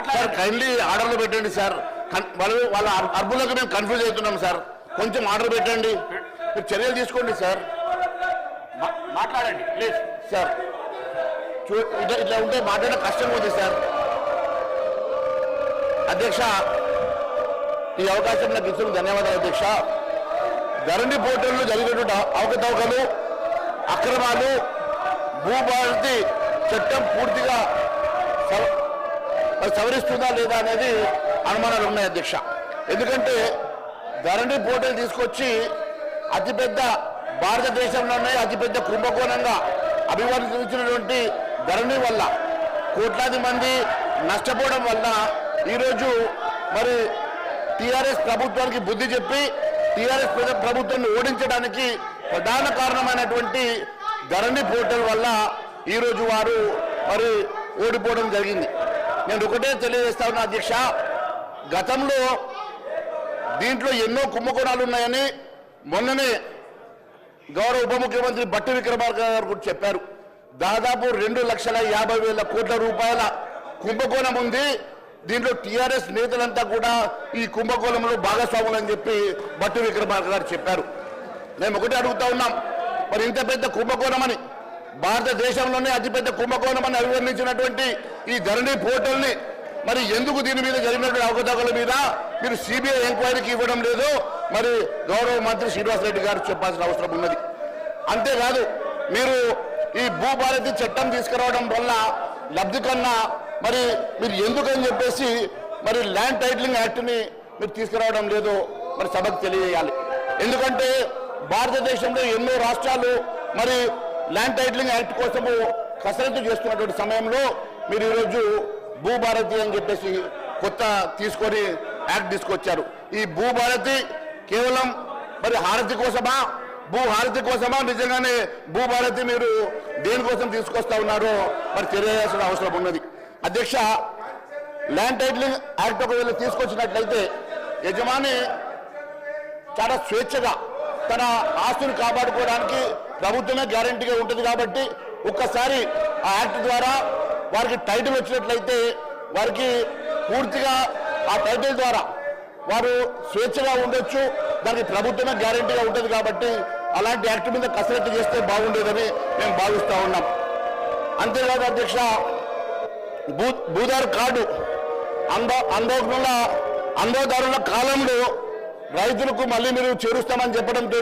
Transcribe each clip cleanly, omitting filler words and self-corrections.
Sir kindly ఆర్డర్లు పెట్టండి sir. వాళ్ళ అర్బులకు మేము కన్ఫ్యూజ్ అవుతున్నాం సార్. కొంచెం ఆర్డర్ పెట్టండి, మీరు చర్యలు తీసుకోండి సార్. మాట్లాడండి ప్లీజ్ సార్. ఇట్లా ఉంటే మాట్లాడడం కష్టంగా ఉంది సార్. అధ్యక్ష, ఈ అవకాశం నాకు ఇచ్చిన ధన్యవాదాలు అధ్యక్ష. ధరణి పోర్టల్లో జరిగినటువంటి అవకతవకలు, అక్రమాలు, భూభారతి చట్టం పూర్తిగా సవరిస్తుందా లేదా అనేది అనుమానాలు ఉన్నాయి అధ్యక్ష. ఎందుకంటే ధరణి పోర్టల్ తీసుకొచ్చి అతిపెద్ద భారతదేశంలోనే అతిపెద్ద కుంభకోణంగా అభివర్ణించినటువంటి ధరణి వల్ల కోట్లాది మంది నష్టపోవడం వల్ల ఈరోజు మరి టీఆర్ఎస్ ప్రభుత్వానికి బుద్ధి చెప్పి టీఆర్ఎస్ ప్రభుత్వాన్ని ఓడించడానికి ప్రధాన కారణమైనటువంటి ధరణి పోర్టల్ వల్ల ఈరోజు వారు మరి ఓడిపోవడం జరిగింది. నేను ఒకటే తెలియజేస్తా ఉన్నా అధ్యక్ష, గతంలో దీంట్లో ఎన్నో కుంభకోణాలు ఉన్నాయని మొన్ననే గౌరవ ఉప ముఖ్యమంత్రి బట్టి విక్రమార్క గారు కూడా చెప్పారు. దాదాపు 2,50,000 కోట్ల రూపాయల కుంభకోణం ఉంది. దీంట్లో టీఆర్ఎస్ నేతలంతా కూడా ఈ కుంభకోణంలో భాగస్వాములు అని చెప్పి బట్టి విక్రమార్క గారు చెప్పారు. మేము ఒకటే అడుగుతా ఉన్నాం, మరి ఇంత పెద్ద కుంభకోణమని, భారతదేశంలోనే అతిపెద్ద కుంభకోణం అని అభివర్ణించినటువంటి ఈ ధరణి పోర్టల్ని మరి ఎందుకు దీని మీద జరిగినటువంటి అవకతవకల మీద మీరు సిబిఐ ఎంక్వైరీకి ఇవ్వడం లేదు? మరి గౌరవ మంత్రి శ్రీనివాసరెడ్డి గారు చెప్పాల్సిన అవసరం ఉన్నది. అంతేకాదు, మీరు ఈ భూభారతి చట్టం తీసుకురావడం వల్ల లబ్ధి కన్నా మరి మీరు ఎందుకని చెప్పేసి మరి ల్యాండ్ టైటిలింగ్ యాక్ట్ని మీరు తీసుకురావడం లేదో మరి సభకు తెలియజేయాలి. ఎందుకంటే భారతదేశంలో ఎన్నో రాష్ట్రాలు మరి ల్యాండ్ టైటిలింగ్ యాక్ట్ కోసము కసరత్తు చేస్తున్నటువంటి సమయంలో మీరు ఈరోజు భూభారతి అని చెప్పేసి కొత్త తీసుకొని యాక్ట్ తీసుకొచ్చారు. ఈ భూభారతి కేవలం మరి హారతి కోసమా, భూహారతి కోసమా, నిజంగానే భూభారతి మీరు దేనికోసం తీసుకొస్తా ఉన్నారో మరి తెలియాల్సిన అవసరం ఉన్నది. అధ్యక్ష, ల్యాండ్ టైటిలింగ్ యాక్ట్ ఒకవేళ తీసుకొచ్చినట్లయితే యజమాని చాలా స్వేచ్ఛగా తన ఆస్తుని కాపాడుకోవడానికి ప్రభుత్వమే గ్యారంటీగా ఉంటుంది. కాబట్టి ఒక్కసారి ఆ యాక్ట్ ద్వారా వారికి టైటిల్ వచ్చినట్లయితే వారికి పూర్తిగా ఆ టైటిల్ ద్వారా వారు స్వేచ్ఛగా ఉండొచ్చు. దానికి ప్రభుత్వమే గ్యారంటీగా ఉంటుంది. కాబట్టి అలాంటి యాక్ట్ మీద కసరత్తు చేస్తే బాగుండేదని మేము భావిస్తూ ఉన్నాం. అంతేకాదు అధ్యక్ష, భూదారు కార్డు అందోదారుల కాలంలో రైతులకు మళ్ళీ మీరు చేరుస్తామని చెప్పడంతో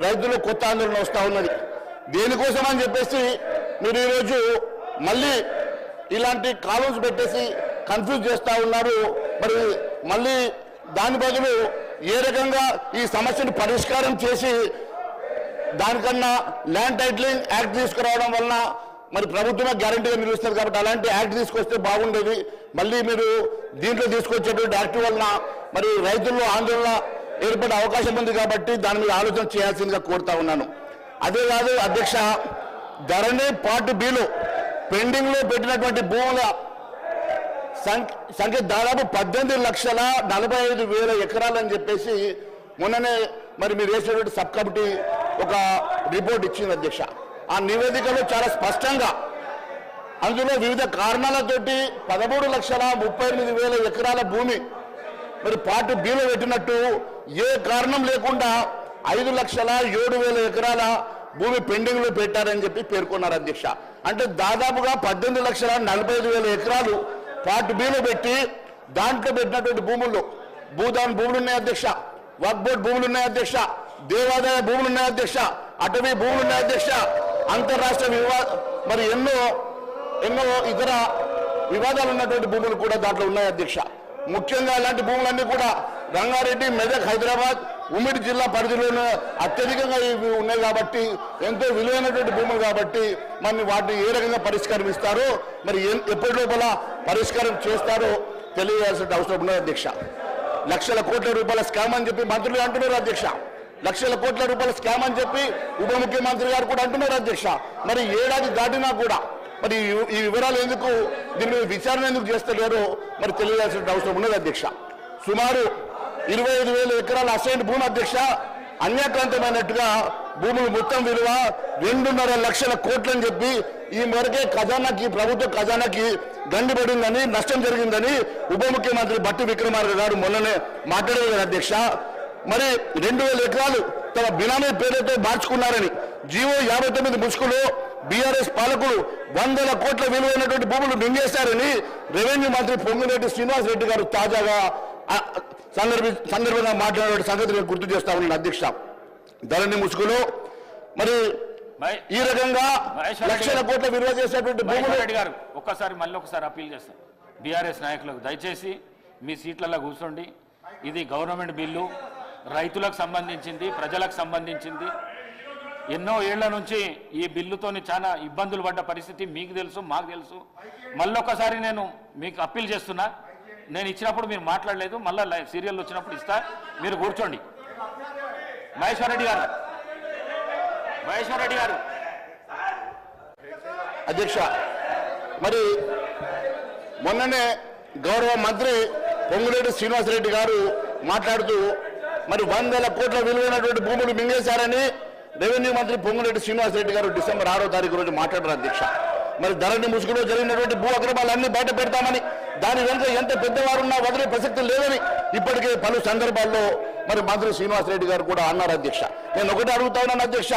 రైతులు కొత్త ఆందోళన వస్తూ ఉన్నది. దేనికోసం అని చెప్పేసి మీరు ఈరోజు మళ్ళీ ఇలాంటి కాలమ్స్ పెట్టేసి కన్ఫ్యూజ్ చేస్తూ ఉన్నారు. మరి మళ్ళీ దాని బదులు ఏ రకంగా ఈ సమస్యను పరిష్కారం చేసి దానికన్నా ల్యాండ్ టైటిలింగ్ యాక్ట్ తీసుకురావడం వలన మరి ప్రభుత్వమే గ్యారంటీగా నిలుస్తుంది. కాబట్టి అలాంటి యాక్ట్ తీసుకొస్తే బాగుండేది. మళ్ళీ మీరు దీంట్లో తీసుకొచ్చేటువంటి యాక్ట్ వలన మరి రైతుల్లో ఆందోళన ఏర్పడే అవకాశం ఉంది. కాబట్టి దాని మీద ఆలోచన చేయాల్సిందిగా కోరుతా ఉన్నాను. అదే కాదు అధ్యక్ష, ధరణి పార్ట్ బిలో పెండింగ్ లో పెట్టినటువంటి భూముల సంఖ్య దాదాపు 18,45,000 ఎకరాలని చెప్పేసి మొన్ననే మరి మీరు వేసినటువంటి సబ్ కమిటీ ఒక రిపోర్ట్ ఇచ్చింది అధ్యక్ష. ఆ నివేదికలో చాలా స్పష్టంగా అందులో వివిధ కారణాలతోటి 13,38,000 ఎకరాల భూమి మరి పార్ట్ బిలో పెట్టినట్టు, ఏ కారణం లేకుండా 5,07,000 ఎకరాల భూమి పెండింగ్ లో పెట్టారని చెప్పి పేర్కొన్నారు అధ్యక్ష. అంటే దాదాపుగా 18,45,000 ఎకరాలు పార్ట్ బిలో పెట్టి దాంట్లో పెట్టినటువంటి భూముల్లో భూదాన్ భూములు ఉన్నాయి అధ్యక్ష, వక్ఫ్ బోర్డు భూములు ఉన్నాయి అధ్యక్ష, దేవాదాయ భూములు ఉన్నాయి అధ్యక్ష, అటవీ భూములు ఉన్నాయి అధ్యక్ష, అంతర్రాష్ట్ర మరి ఎన్నో ఇతర వివాదాలు ఉన్నటువంటి భూములు కూడా దాంట్లో ఉన్నాయి అధ్యక్ష. ముఖ్యంగా అలాంటి భూములన్నీ కూడా రంగారెడ్డి, మెదక్, హైదరాబాద్, ఉమ్మడి జిల్లా పరిధిలోనే అత్యధికంగా ఇవి ఉన్నాయి. కాబట్టి ఎంతో విలువైనటువంటి భూములు కాబట్టి మరి వాటిని ఏ రకంగా పరిష్కారం ఇస్తారో మరి ఎప్పటి లోపల పరిష్కారం చేస్తారో తెలియజేయాల్సిన అవసరం ఉన్నది అధ్యక్ష. లక్షల కోట్ల రూపాయల స్కామ్ అని చెప్పి మంత్రులు అంటున్నారు అధ్యక్ష. లక్షల కోట్ల రూపాయల స్కామ్ అని చెప్పి ఉప ముఖ్యమంత్రి గారు కూడా అంటున్నారు అధ్యక్ష. మరి ఏడాది దాటినా కూడా మరి ఈ వివరాలు ఎందుకు, దీని మీద విచారణ ఎందుకు చేస్తలేరో మరి తెలియాల్సిన అవసరం ఉన్నది అధ్యక్ష. సుమారు 25,000 ఎకరాల అసైన్ భూమి అధ్యక్ష అన్యాక్రాంతమైనట్టుగా భూములు మొత్తం విలువ 2.5 లక్షల కోట్లని చెప్పి ఈ మేరకే ఖజానాకి ప్రభుత్వ ఖజానాకి గండిపడిందని నష్టం జరిగిందని ఉప ముఖ్యమంత్రి బట్టి విక్రమార్క గారు మొన్ననే మాట్లాడారు అధ్యక్ష. మరి 2000 ఎకరాలు తమ బినామీ పేరుతో మార్చుకున్నారని జీవో 59 ముసుగులో బీఆర్ఎస్ పాలకులు 100 కోట్ల విలువైనటువంటి భూములు మింగేశారని రెవెన్యూ మంత్రి పొంగులేటి శ్రీనివాసరెడ్డి గారు తాజాగా సందర్భంగా మాట్లాడే సంగతి గుర్తు చేస్తా ఉన్నాను అధ్యక్ష. ధరణి ముసుగులో మరి ఈ రకంగా లక్షల కోట్ల విలువ చేసేటువంటి భూములు గారు మళ్ళీ ఒకసారి అప్పీల్ చేస్తాం బీఆర్ఎస్ నాయకులకు, దయచేసి మీ సీట్లలో కూర్చోండి. ఇది గవర్నమెంట్ బిల్లు, రైతులకు సంబంధించింది, ప్రజలకు సంబంధించింది. ఎన్నో ఏళ్ల నుంచి ఈ బిల్లుతోని చాలా ఇబ్బందులు పడ్డ పరిస్థితి మీకు తెలుసు, మాకు తెలుసు. మళ్ళొకసారి నేను మీకు అప్పీల్ చేస్తున్నా, నేను ఇచ్చినప్పుడు మీరు మాట్లాడలేదు, మళ్ళీ సీరియల్ వచ్చినప్పుడు ఇస్తా, మీరు కూర్చోండి. మహేశ్వర్ రెడ్డి గారు అధ్యక్ష, మరి మొన్ననే గౌరవ మంత్రి పొంగులేటి శ్రీనివాసరెడ్డి గారు మాట్లాడుతూ మరి 100 కోట్ల విలువైనటువంటి భూములు మింగేశారని రెవెన్యూ మంత్రి పొంగులేటి శ్రీనివాసరెడ్డి గారు డిసెంబర్ 6వ తారీఖు రోజు మాట్లాడారు అధ్యక్ష. మరి ధరణి ముసుగులో జరిగినటువంటి భూ అక్రమాలన్నీ బయట పెడతామని, దాని వెనుక ఎంత పెద్దవారున్నా వదిలే ప్రసక్తి లేదని ఇప్పటికే పలు సందర్భాల్లో మరి మంత్రి శ్రీనివాసరెడ్డి గారు కూడా అన్నారు అధ్యక్ష. నేను ఒకటి అడుగుతా ఉన్నాను అధ్యక్ష,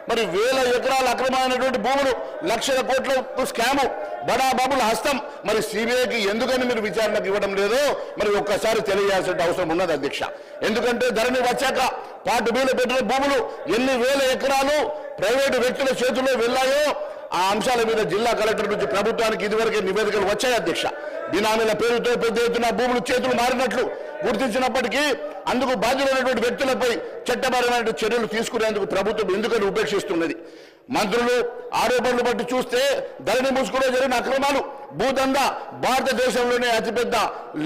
మరి 1000 ఎకరాల అక్రమమైనటువంటి భూములు, లక్షల కోట్ల స్కాము, బడా బాబుల హస్తం మరి సిబిఐకి ఎందుకని మీరు విచారణకు ఇవ్వడం లేదో మరి ఒక్కసారి తెలియాల్సిన అవసరం ఉన్నది అధ్యక్ష. ఎందుకంటే ధరణి వచ్చాక పార్ట్ బిలో పెట్టిన భూములు ఎన్ని వేల ఎకరాలు ప్రైవేటు వ్యక్తుల చేతుల్లో వెళ్ళాయో ఆ అంశాల మీద జిల్లా కలెక్టర్ నుంచి ప్రభుత్వానికి ఇదివరకే నివేదికలు వచ్చాయి అధ్యక్ష. బినామీల పేరుతో పెద్ద ఎత్తున భూములు చేతులు మారినట్లు గుర్తించినప్పటికీ అందుకు బాధ్యులైనటువంటి వ్యక్తులపై చట్టపరమైన చర్యలు తీసుకునేందుకు ప్రభుత్వం ఎందుకని ఉపేక్షిస్తున్నది? మంత్రులు ఆరోపణలు బట్టి చూస్తే ధరణి ముసుగులో జరిగిన అక్రమాలు, భూదందా భారతదేశంలోనే అతిపెద్ద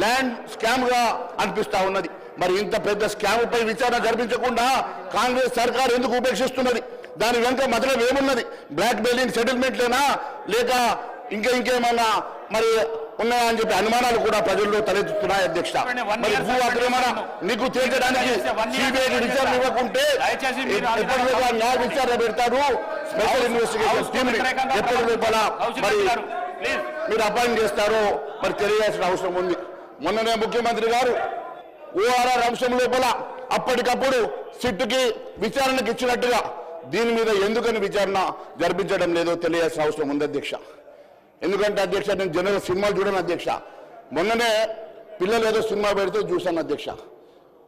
ల్యాండ్ స్కామ్ గా అనిపిస్తా ఉన్నది. మరి ఇంత పెద్ద స్కామ్ పై విచారణ జరిపించకుండా కాంగ్రెస్ సర్కార్ ఎందుకు ఉపేక్షిస్తున్నది? దాని వెనుక మతలం ఏమున్నది? బ్లాక్ మెయిలింగ్ సెటిల్మెంట్లేనా, లేక ఇంకేమన్నా మరి ఉన్నాయా అని చెప్పి అనుమానాలు కూడా ప్రజల్లో తలెత్తుతున్నాయి అధ్యక్ష. మరి భూ అక్రమణ నీకు తేల్చడానికి సిబిఐకి విచారణ ఇవ్వకుంటే ఎప్పటిలోగా న్యాయ విచారణ పెడతారు, స్పెషల్ ఇన్వెస్టిగేషన్ టీమ్ ఎప్పటి లోపల మరి మీరు అపాయింట్ చేస్తారో మరి తెలియాల్సిన అవసరం ఉంది. మొన్ననే ముఖ్యమంత్రి గారు ఓఆర్ఆర్ అంశం లోపల అప్పటికప్పుడు సిట్టుకి విచారణకు ఇచ్చినట్టుగా దీని మీద ఎందుకని విచారణ జరిపించడం లేదో తెలియాల్సిన అవసరం ఉంది అధ్యక్ష. ఎందుకంటే అధ్యక్ష నేను జనరల్ సినిమాలు చూడను అధ్యక్ష. మొన్ననే పిల్లలు ఏదో సినిమా పెడితే చూశాను అధ్యక్ష.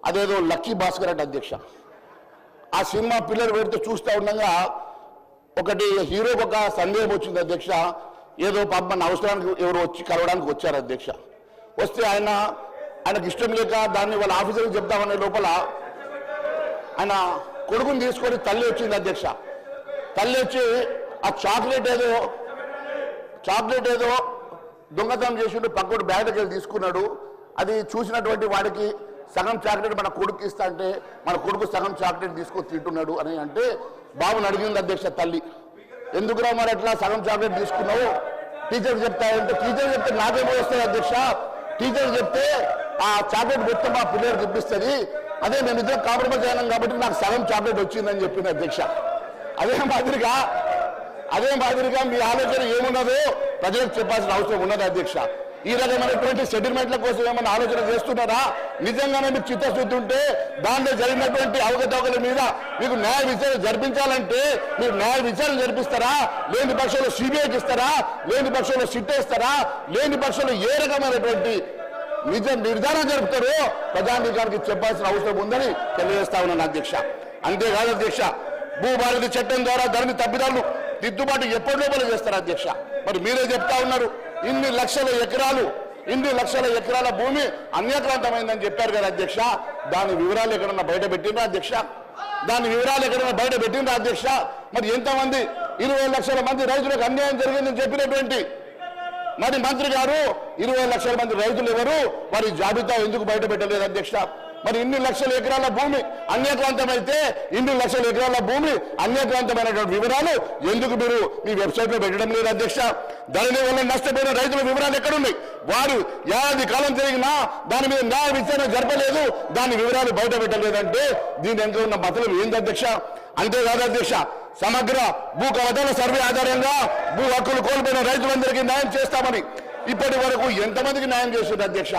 అదేదో లక్కీ భాస్కర్ అంటే అధ్యక్ష. ఆ సినిమా పిల్లలు పెడితే చూస్తూ ఉండగా ఒకటి హీరోకి ఒక సందేహం వచ్చింది అధ్యక్ష. ఏదో పాప మన అవసరానికి ఎవరు వచ్చి కలవడానికి వచ్చారు అధ్యక్ష. వస్తే ఆయనకు ఇష్టం లేక దాన్ని వాళ్ళ ఆఫీసర్కి చెప్తామనే లోపల ఆయన కొడుకుని తీసుకొని తల్లి వచ్చింది అధ్యక్ష. తల్లి వచ్చి ఆ చాక్లెట్ ఏదో దొంగతనం చేసిండు, పక్కడు బ్యాగ్కి వెళ్ళి తీసుకున్నాడు. అది చూసినటువంటి వాడికి సగం చాక్లెట్ మన కొడుకు ఇస్తా అంటే మన కొడుకు సగం చాక్లెట్ తీసుకొని తింటున్నాడు అని అంటే బాబుని అడిగింది అధ్యక్ష తల్లి. ఎందుకురా మరి ఎట్లా సగం చాక్లెట్ తీసుకున్నావు? టీచర్ చెప్తాయంటే టీచర్ చెప్తే నాకేమో వస్తుంది అధ్యక్ష. టీచర్ చెప్తే ఆ చాక్లెట్ మొత్తం మా పిల్లలు తెప్పిస్తుంది, అదే మేము ఇద్దరు కాంప్రమైజ్ అయినాం కాబట్టి నాకు సగం చాక్లెట్ వచ్చిందని చెప్పింది అధ్యక్ష. అదే మాదిరిగా మీ ఆలోచన ఏమున్నదో ప్రజలకు చెప్పాల్సిన అవసరం ఉన్నది అధ్యక్ష. ఈ రకమైనటువంటి సెటిల్మెంట్ల కోసం ఏమైనా ఆలోచన చేస్తున్నారా? నిజంగానే మీకు చిత్తశుద్ధి ఉంటే దాంట్లో జరిగినటువంటి అవకతవకల మీద మీకు న్యాయ విచారణ జరిపించాలంటే మీరు న్యాయ విచారణ జరిపిస్తారా? లేని పక్షంలో సిబిఐకి ఇస్తారా? లేని పక్షంలో సిట్ వేస్తారా? లేని పక్షంలో ఏ రకమైనటువంటి నిర్ధారణ జరుపుతారో ప్రజానీకానికి చెప్పాల్సిన అవసరం ఉందని తెలియజేస్తా ఉన్నాను అధ్యక్ష. అంతేకాదు అధ్యక్ష, భూభారతి చట్టం ద్వారా ధరణి తప్పిదాలు దిద్దుబాటు ఎప్పటి లోపల చేస్తారు అధ్యక్ష. మరి మీరే చెప్తా ఉన్నారు ఇన్ని లక్షల ఎకరాల భూమి అన్యాక్రాంతమైందని చెప్పారు కదా అధ్యక్ష. దాని వివరాలు ఎక్కడన్నా బయట పెట్టిండ్రా అధ్యక్ష? మరి ఎంతమంది 20 లక్షల మంది రైతులకు అన్యాయం జరిగిందని చెప్పినటువంటి మరి మంత్రి గారు 20 లక్షల మంది రైతులు ఎవరు? వారి జాబితా ఎందుకు బయట పెట్టలేదు అధ్యక్ష? మరి ఇన్ని లక్షల ఎకరాల భూమి అన్యాక్రాంతమైతే అన్యాక్రాంతమైనటువంటి వివరాలు ఎందుకు మీరు మీ వెబ్సైట్లో పెట్టడం లేదు అధ్యక్ష? ధరణి వల్ల నష్టపోయిన రైతుల వివరాలు ఎక్కడున్నాయి? వారు ఏడాది కాలం జరిగినా దాని మీద న్యాయ విచారణ జరపలేదు, దాని వివరాలు బయట పెట్టలేదంటే దీని వెనుక ఉన్న మతలం ఏంది అధ్యక్ష? అంతేకాదు అధ్యక్ష, సమగ్ర భూ కవతల సర్వే ఆధారంగా భూ హక్కులు కోల్పోయిన రైతులందరికీ న్యాయం చేస్తామని ఇప్పటి వరకు ఎంతమందికి న్యాయం చేస్తుంది అధ్యక్ష?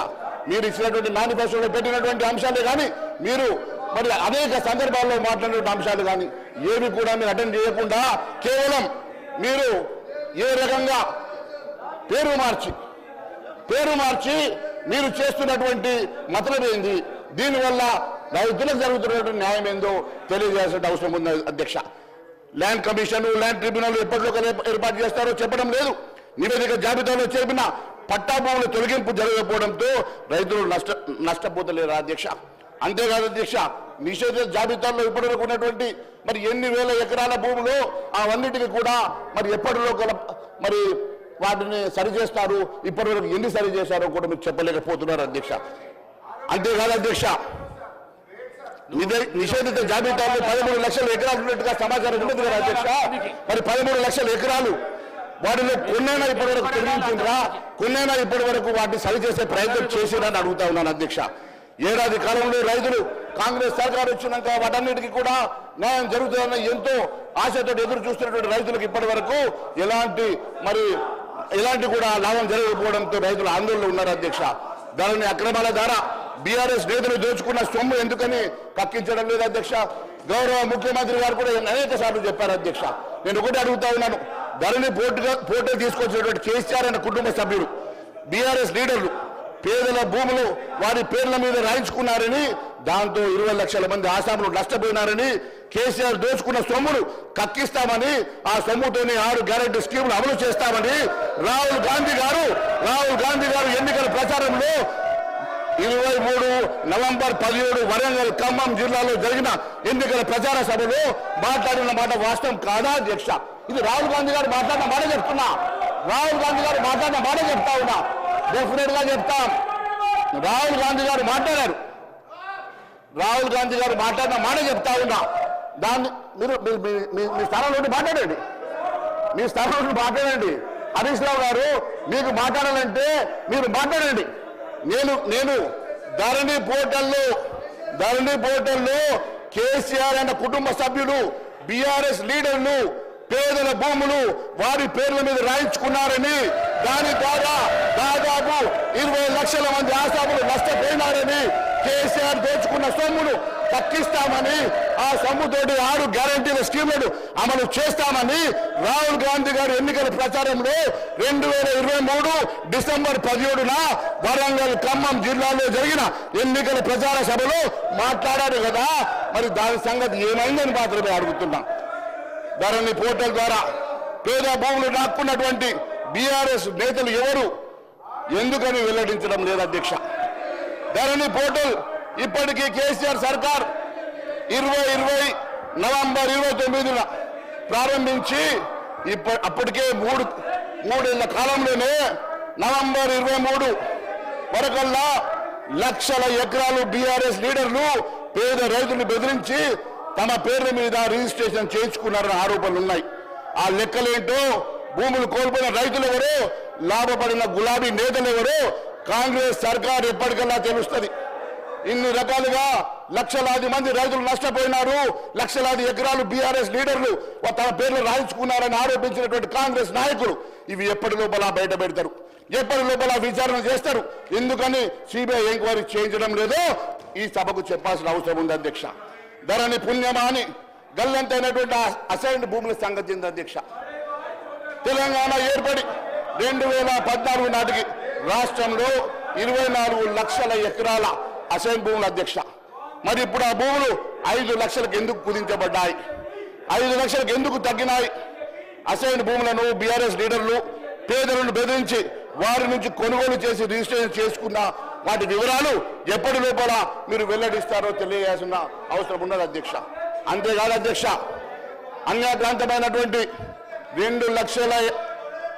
మీరు ఇచ్చినటువంటి మేనిఫెస్టోలో పెట్టినటువంటి అంశాలే కానీ, మీరు మరి అనేక సందర్భాల్లో మాట్లాడినటువంటి అంశాలు కానీ ఏవి కూడా మీరు అటెండ్ చేయకుండా కేవలం మీరు ఏ రకంగా పేరు మార్చి మీరు చేస్తున్నటువంటి మతలబ్ ఏంది, దీనివల్ల రైతులకు జరుగుతున్నటువంటి న్యాయం ఏందో తెలియజేయాల్సిన అవసరం ఉంది అధ్యక్ష. ల్యాండ్ కమిషన్, ల్యాండ్ ట్రిబ్యునల్ ఎప్పటిలో ఏర్పాటు చేస్తారో చెప్పడం లేదు. నివేదిక జాబితాలో చేరిన పట్టా భూముల తొలగింపు జరగకపోవడంతో రైతులు నష్టపోతలేరు అధ్యక్ష. అంతేకాదు అధ్యక్ష, నిషేధ జాబితాల్లో ఇప్పటివరకు ఉన్నటువంటి మరి ఎన్ని వేల ఎకరాల భూములు అవన్నిటికీ కూడా మరి ఎప్పటిలో మరి వాటిని సరిచేస్తారు, ఇప్పటివరకు ఎన్ని సరి చేశారో కూడా మీరు చెప్పలేకపోతున్నారు అధ్యక్ష. అంతేకాదు అధ్యక్ష, నిషేధిత జాబితాలో 13 లక్షల ఎకరాలు ఉన్నట్టుగా సమాచారం ఉన్నది కదా అధ్యక్ష. మరి 13 లక్షల ఎకరాలు వాటిలో కొన్నైనా ఇప్పటి వరకు తొలగించిండ్రా, కొన్నైనా ఇప్పటి వరకు వాటిని సరిచేసే ప్రయత్నం చేసిరని అడుగుతా ఉన్నాను అధ్యక్ష. ఏడాది కాలంలో రైతులు కాంగ్రెస్ సర్కారు వచ్చినాక వాటన్నిటికీ కూడా న్యాయం జరుగుతుందని ఎంతో ఆశతో ఎదురు చూస్తున్నటువంటి రైతులకు ఇప్పటి వరకు ఎలాంటి కూడా లాభం జరగకపోవడంతో రైతులు ఆందోళనలో ఉన్నారు అధ్యక్ష. ధరణి అక్రమాల ద్వారా బీఆర్ఎస్ నేతలు దోచుకున్న సొమ్ము ఎందుకని కక్కించడం లేదు అధ్యక్ష. గౌరవ ముఖ్యమంత్రి గారు కూడా అనేక సార్లు చెప్పారు అధ్యక్ష. నేను ఒకటి అడుగుతా ఉన్నాను, ధరణి పోటీ తీసుకొచ్చినటువంటి కేసీఆర్ అనే కుటుంబ సభ్యులు, బీఆర్ఎస్ లీడర్లు పేదల భూములు వారి పేర్ల మీద రాయించుకున్నారని, దాంతో 20 లక్షల మంది ఆసాములు నష్టపోయినారని, కేసీఆర్ దోచుకున్న సొమ్మును కక్కిస్తామని, ఆ సొమ్ముతోని 6 గ్యారెంటీ స్కీములు అమలు చేస్తామని రాహుల్ గాంధీ గారు ఎన్నికల ప్రచారంలో 23 నవంబర్ 17 వరంగల్ ఖమ్మం జిల్లాలో జరిగిన ఎన్నికల ప్రచార సభలో మాట్లాడిన మాట వాస్తవం కాదా అధ్యక్ష? ఇది రాహుల్ గాంధీ గారు మాట్లాడిన మాట చెప్తున్నా, డెఫినెట్ గా చెప్తాం. రాహుల్ గాంధీ గారు మాట్లాడిన మాట చెప్తా ఉన్నా. దాన్ని మీరు మీ స్థానంలో మాట్లాడండి. హరీష్ రావు గారు మీకు మాట్లాడాలంటే మీరు మాట్లాడండి. నేను ధరణి పోర్టల్లో కేసీఆర్ అన్న కుటుంబ సభ్యులు, బీఆర్ఎస్ లీడర్లు పేదల భూములు వారి పేర్ల మీద రాయించుకున్నారని, దాని ద్వారా దాదాపు 20 లక్షల మంది ఆసాములు నష్టపోయినారని, కేసీఆర్ దోచుకున్న సొమ్మును తక్కిస్తామని, ఆ సొమ్ముతోటి 6 గ్యారంటీల స్కీములను అమలు చేస్తామని రాహుల్ గాంధీ గారు ఎన్నికల ప్రచారంలో 2023 డిసెంబర్ 17న వరంగల్ ఖమ్మం జిల్లాలో జరిగిన ఎన్నికల ప్రచార సభలో మాట్లాడారు కదా. మరి దాని సంగతి ఏమైందని మాత్రమే అడుగుతున్నాం. ధరణి పోర్టల్ ద్వారా పేద భూములు నాక్కున్నటువంటి బీఆర్ఎస్ నేతలు ఎవరు, ఎందుకని వెల్లడించడం లేదు అధ్యక్ష? ధరణి పోర్టల్ ఇప్పటికీ కేసీఆర్ సర్కార్ 2020 నవంబర్ 29న ప్రారంభించి అప్పటికే మూడేళ్ల కాలంలోనే నవంబర్ 23 వరకల్లా లక్షల ఎకరాలు బీఆర్ఎస్ లీడర్లు పేద రైతులు బెదిరించి తమ పేర్ల మీద రిజిస్ట్రేషన్ చేయించుకున్నారన్న ఆరోపణలు ఉన్నాయి. ఆ లెక్కలేంటో, భూములు కోల్పోయిన రైతులు ఎవరో, లాభపడిన గులాబీ నేతలు ఎవరో కాంగ్రెస్ సర్కార్ ఎప్పటికల్లా తెలుస్తుంది. ఇన్ని రకాలుగా లక్షలాది మంది రైతులు నష్టపోయినారు, లక్షలాది ఎకరాలు బీఆర్ఎస్ లీడర్లు తమ పేర్లు రాయించుకున్నారని ఆరోపించినటువంటి కాంగ్రెస్ నాయకులు ఇవి ఎప్పటి లోపల బయట పెడతారు, ఎప్పటి లోపల విచారణ చేస్తారు. ఎందుకని సిబిఐ ఎంక్వైరీ చేయించడం లేదో ఈ సభకు చెప్పాల్సిన అవసరం ఉంది అధ్యక్ష. ధరణి పుణ్యమా అని గల్లంతైనటువంటి అసైన్డ్ భూముల సంగతి చెంది అధ్యక్ష. తెలంగాణ ఏర్పడి 2014 నాటికి రాష్ట్రంలో 24 లక్షల ఎకరాల అసైన్ భూములు అధ్యక్ష. మరి ఇప్పుడు ఆ భూములు 5 లక్షలకు ఎందుకు కుదించబడ్డాయి, 5 లక్షలకు ఎందుకు తగ్గినాయి? అసైన్ భూములను బీఆర్ఎస్ లీడర్లు పేదలను బెదిరించి వారి నుంచి కొనుగోలు చేసి రిజిస్ట్రేషన్ చేసుకున్న వాటి వివరాలు ఎప్పటి లోపల మీరు వెల్లడిస్తారో తెలియాల్సిన అవసరం ఉన్నది అధ్యక్ష. అంతేకాదు అధ్యక్ష, అన్యాక్రాంతమైనటువంటి 2 లక్షల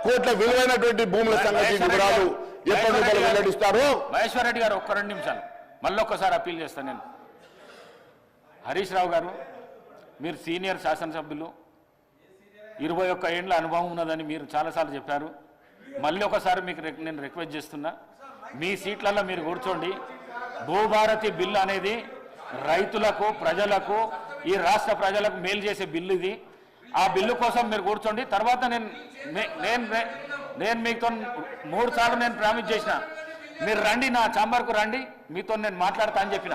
కోట్ల విలువైనటువంటి భూముల సంగతి వివరాలు ఎప్పటి లోపల వెల్లడిస్తారో. మహేశ్వర్ రెడ్డి గారు 2 నిమిషాలు మళ్ళొక్కసారి అప్పీల్ చేస్తాను. నేను హరీష్ రావు గారు, మీరు సీనియర్ శాసనసభ్యులు, 21 ఏండ్ల అనుభవం ఉన్నదని మీరు చాలాసార్లు చెప్పారు. మళ్ళీ ఒకసారి మీకు నేను రిక్వెస్ట్ చేస్తున్నా, మీ సీట్లలో మీరు కూర్చోండి. భూభారతి బిల్లు అనేది రైతులకు, ప్రజలకు ఈ రాష్ట్ర ప్రజలకు మేలు చేసే బిల్లు ఇది. ఆ బిల్లు కోసం మీరు కూర్చోండి. తర్వాత నేను మీతో 3 సార్లు నేను ప్రామిస్ చేసిన, మీరు రండి, నా ఛాంబర్కు రండి, మీతో నేను మాట్లాడతా అని చెప్పిన.